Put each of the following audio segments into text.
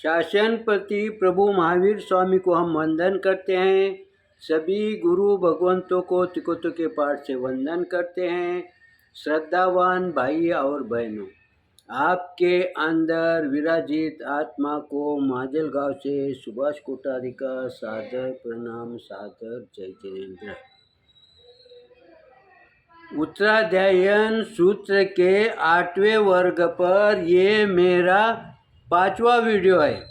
शासनपति प्रभु महावीर स्वामी को हम वंदन करते हैं। सभी गुरु भगवंतों को तिकोतों के पाठ से वंदन करते हैं। श्रद्धावान भाई और बहनों, आपके अंदर विराजित आत्मा को माजलगांव से सुभाष कोठारी का सादर प्रणाम, सादर जय जिनेन्द्र। उत्तराध्यायन सूत्र के 8वें वर्ग पर ये मेरा 5वां वीडियो है।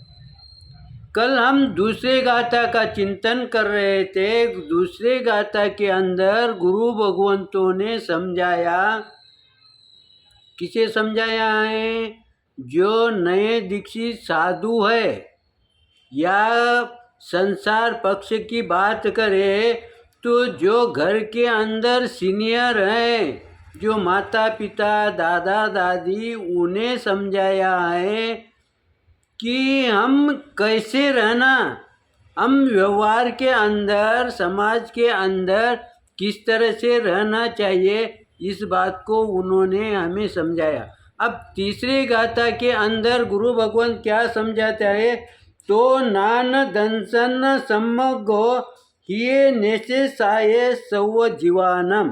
कल हम दूसरे गाथा का चिंतन कर रहे थे। दूसरे गाथा के अंदर गुरु भगवंतों ने समझाया, किसे समझाया है? जो नए दीक्षित साधु है या संसार पक्ष की बात करे तो जो घर के अंदर सीनियर हैं, जो माता पिता दादा दादी, उन्हें समझाया है कि हम कैसे रहना, हम व्यवहार के अंदर, समाज के अंदर किस तरह से रहना चाहिए, इस बात को उन्होंने हमें समझाया। अब तीसरे गाथा के अंदर गुरु भगवान क्या समझाता है? तो नान दंसन सम्मगो हिये नेसे साये सव जीवानम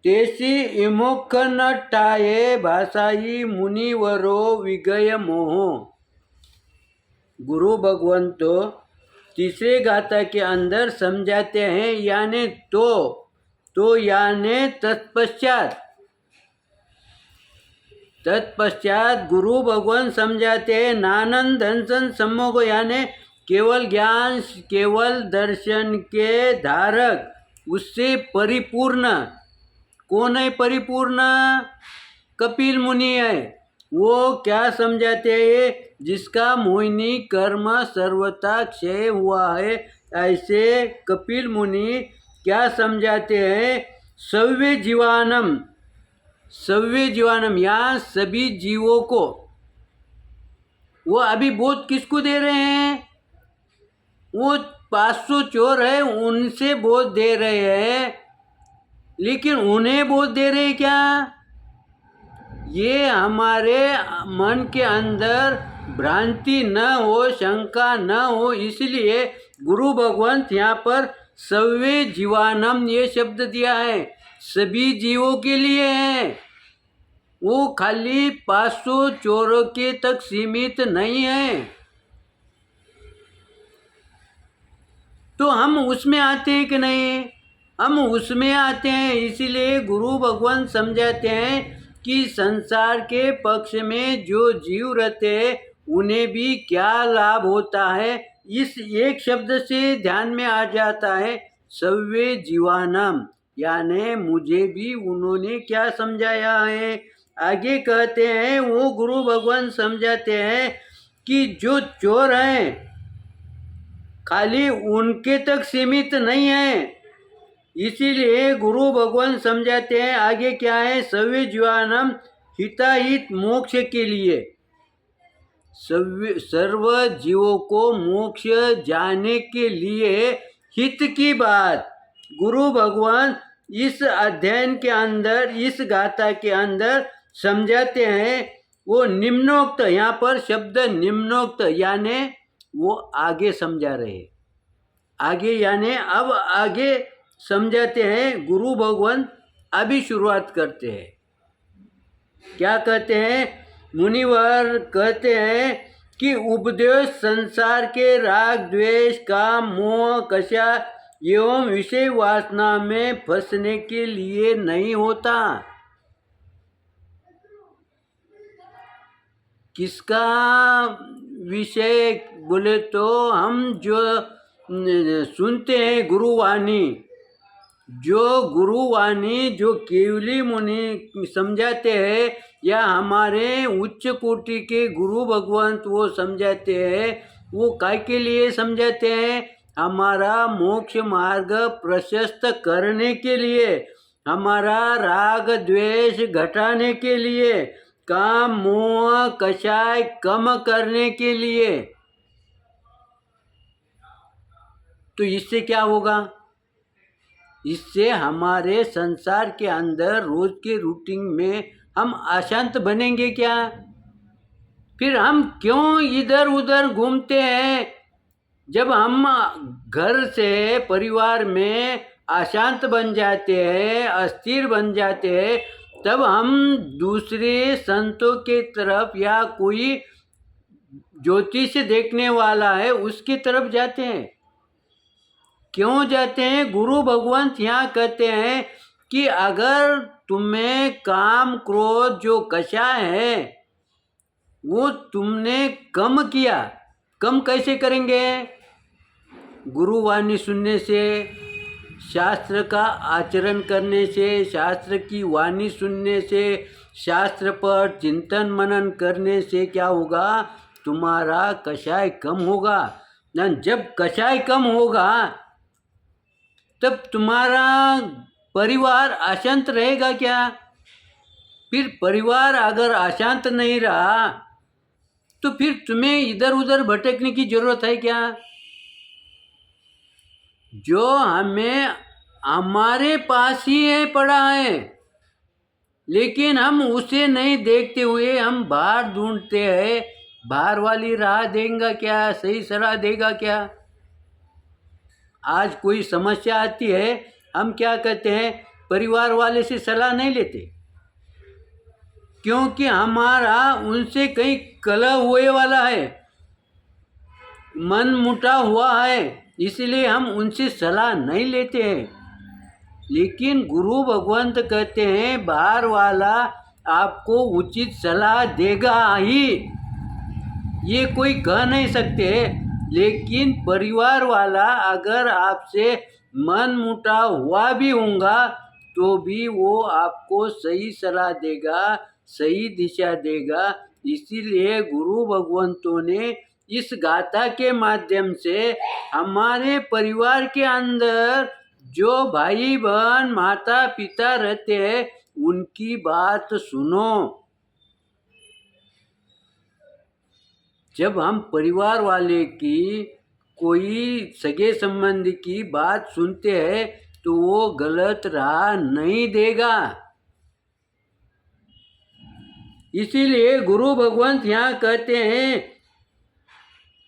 तेसी इमोख नटाये भाषाई मुनिवरो विगय मोहो। गुरु भगवंतो तीसरे गाथा के अंदर समझाते हैं, यानी तो यानी तत्पश्चात गुरु भगवान समझाते हैं नानंद दंसन सम्मोह, यानी केवल ज्ञान, केवल दर्शन के धारक, उससे परिपूर्ण। कौन है परिपूर्ण? कपिल मुनि है। वो क्या समझाते हैं? जिसका मोहिनी कर्म सर्वथा क्षय हुआ है, ऐसे कपिल मुनि क्या समझाते हैं? सव्य जीवानम या सभी जीवों को। वो अभी बोध किसको दे रहे हैं? वो 500 चोर है, उनसे बोध दे रहे हैं, लेकिन उन्हें बोध दे रहे क्या? ये हमारे मन के अंदर भ्रांति न हो, शंका न हो, इसलिए गुरु भगवंत यहाँ पर सव्य जीवानम ये शब्द दिया है, सभी जीवों के लिए है। वो खाली 500 चोरों के तक सीमित नहीं है। तो हम उसमें आते हैं कि नहीं? हम उसमें आते हैं। इसीलिए गुरु भगवान समझाते हैं कि संसार के पक्ष में जो जीव रहते हैं उन्हें भी क्या लाभ होता है। इस एक शब्द से ध्यान में आ जाता है सव्य जीवानम, यानी मुझे भी उन्होंने क्या समझाया है। आगे कहते हैं, वो गुरु भगवान समझाते हैं कि जो चोर हैं खाली उनके तक सीमित नहीं है। इसीलिए गुरु भगवान समझाते हैं आगे क्या है? सव्य जीवानम हिताहित मोक्ष के लिए, सर्व जीवों को मोक्ष जाने के लिए हित की बात गुरु भगवान इस अध्ययन के अंदर, इस गाथा के अंदर समझाते हैं। वो निम्नोक्त, यहाँ पर शब्द निम्नोक्त, यानी वो आगे समझा रहे, आगे यानी अब आगे समझाते हैं। गुरु भगवान अभी शुरुआत करते हैं। क्या कहते हैं? मुनिवर कहते हैं कि उपदेश संसार के राग, द्वेष, काम, मोह, कषा एवं विषय वासना में फंसने के लिए नहीं होता। किसका विषय बोले तो हम जो सुनते हैं गुरुवाणी, जो केवली मुनि समझाते हैं या हमारे उच्च कोटि के गुरु भगवंत वो समझाते हैं, वो काय के लिए समझाते हैं? हमारा मोक्ष मार्ग प्रशस्त करने के लिए, हमारा राग द्वेष घटाने के लिए, काम मोह कषाय कम करने के लिए। तो इससे क्या होगा? इससे हमारे संसार के अंदर रोज के रूटीन में हम अशांत बनेंगे क्या? फिर हम क्यों इधर उधर घूमते हैं? जब हम घर से परिवार में अशांत बन जाते हैं, अस्थिर बन जाते हैं, तब हम दूसरे संतों के तरफ या कोई ज्योतिष देखने वाला है उसकी तरफ जाते हैं। क्यों जाते हैं? गुरु भगवंत यहाँ कहते हैं कि अगर तुम्हें काम क्रोध जो कषाय है वो तुमने कम किया, कम कैसे करेंगे? गुरुवाणी सुनने से, शास्त्र का आचरण करने से, शास्त्र की वाणी सुनने से, शास्त्र पर चिंतन मनन करने से क्या होगा? तुम्हारा कषाय कम होगा। जब कषाय कम होगा तब तुम्हारा परिवार अशांत रहेगा क्या? फिर परिवार अगर अशांत नहीं रहा तो फिर तुम्हें इधर उधर भटकने की जरूरत है क्या? जो हमें हमारे पास ही है पड़ा है, लेकिन हम उसे नहीं देखते हुए हम बाहर ढूंढते हैं। बाहर वाली राह देगा क्या? सही सलाह देगा क्या? आज कोई समस्या आती है, हम क्या कहते हैं? परिवार वाले से सलाह नहीं लेते, क्योंकि हमारा उनसे कहीं कलह हुए वाला है, मन मुटा हुआ है, इसलिए हम उनसे सलाह नहीं लेते हैं। लेकिन गुरु भगवंत कहते हैं बाहर वाला आपको उचित सलाह देगा ही, ये कोई कह नहीं सकते। लेकिन परिवार वाला अगर आपसे मन मुटाव हुआ भी होगा तो भी वो आपको सही सलाह देगा, सही दिशा देगा। इसीलिए गुरु भगवंतों ने इस गाथा के माध्यम से हमारे परिवार के अंदर जो भाई बहन माता पिता रहते हैं उनकी बात सुनो। जब हम परिवार वाले की कोई सगे संबंधी की बात सुनते हैं तो वो गलत राह नहीं देगा। इसीलिए गुरु भगवंत यहाँ कहते हैं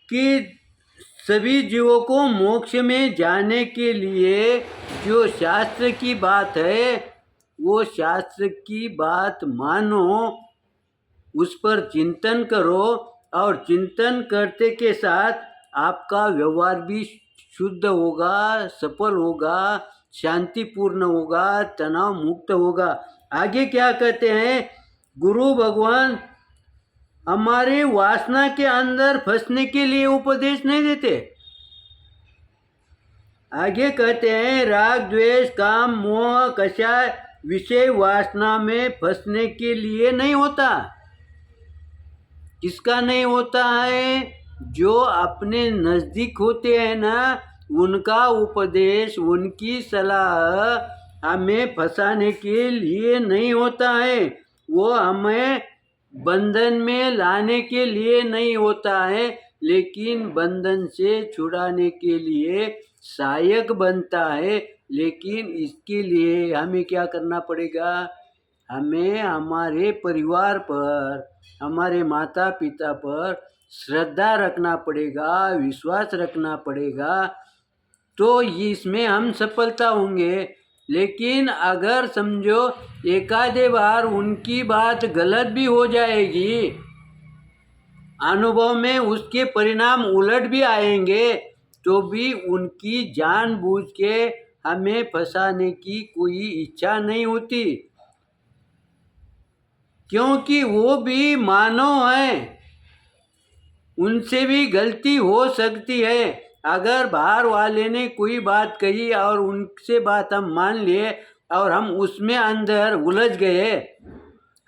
कि सभी जीवों को मोक्ष में जाने के लिए जो शास्त्र की बात है वो शास्त्र की बात मानो, उस पर चिंतन करो, और चिंतन करते के साथ आपका व्यवहार भी शुद्ध होगा, सफल होगा, शांतिपूर्ण होगा, तनाव मुक्त होगा। आगे क्या कहते हैं गुरु भगवान? हमारे वासना के अंदर फंसने के लिए उपदेश नहीं देते। आगे कहते हैं राग द्वेष काम मोह कषाय विषय वासना में फंसने के लिए नहीं होता। किसका नहीं होता है? जो अपने नज़दीक होते हैं ना, उनका उपदेश, उनकी सलाह हमें फंसाने के लिए नहीं होता है। वो हमें बंधन में लाने के लिए नहीं होता है, लेकिन बंधन से छुड़ाने के लिए सहायक बनता है। लेकिन इसके लिए हमें क्या करना पड़ेगा? हमें हमारे परिवार पर, हमारे माता पिता पर श्रद्धा रखना पड़ेगा, विश्वास रखना पड़ेगा, तो इसमें हम सफलता होंगे। लेकिन अगर समझो एकाधे बार उनकी बात गलत भी हो जाएगी, अनुभव में उसके परिणाम उलट भी आएंगे, तो भी उनकी जानबूझ के हमें फंसाने की कोई इच्छा नहीं होती, क्योंकि वो भी मानव हैं, उनसे भी गलती हो सकती है। अगर बाहर वाले ने कोई बात कही और उनसे बात हम मान लिए और हम उसमें अंदर उलझ गए,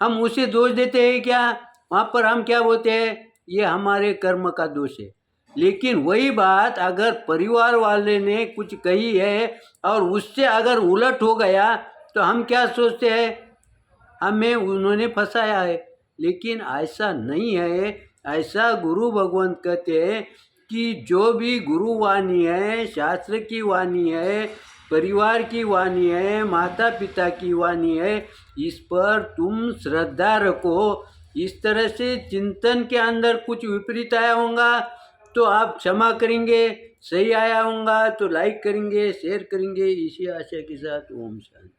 हम उसे दोष देते हैं क्या? वहाँ पर हम क्या बोलते हैं? ये हमारे कर्म का दोष है। लेकिन वही बात अगर परिवार वाले ने कुछ कही है और उससे अगर उलट हो गया तो हम क्या सोचते हैं? हमें उन्होंने फंसाया है। लेकिन ऐसा नहीं है। ऐसा गुरु भगवंत कहते हैं कि जो भी गुरु वाणी है, शास्त्र की वाणी है, परिवार की वाणी है, माता पिता की वाणी है, इस पर तुम श्रद्धा रखो इस तरह से चिंतन के अंदर कुछ विपरीत आया होगा तो आप क्षमा करेंगे, सही आया होगा तो लाइक करेंगे, शेयर करेंगे। इसी आशा के साथ ओम शांति।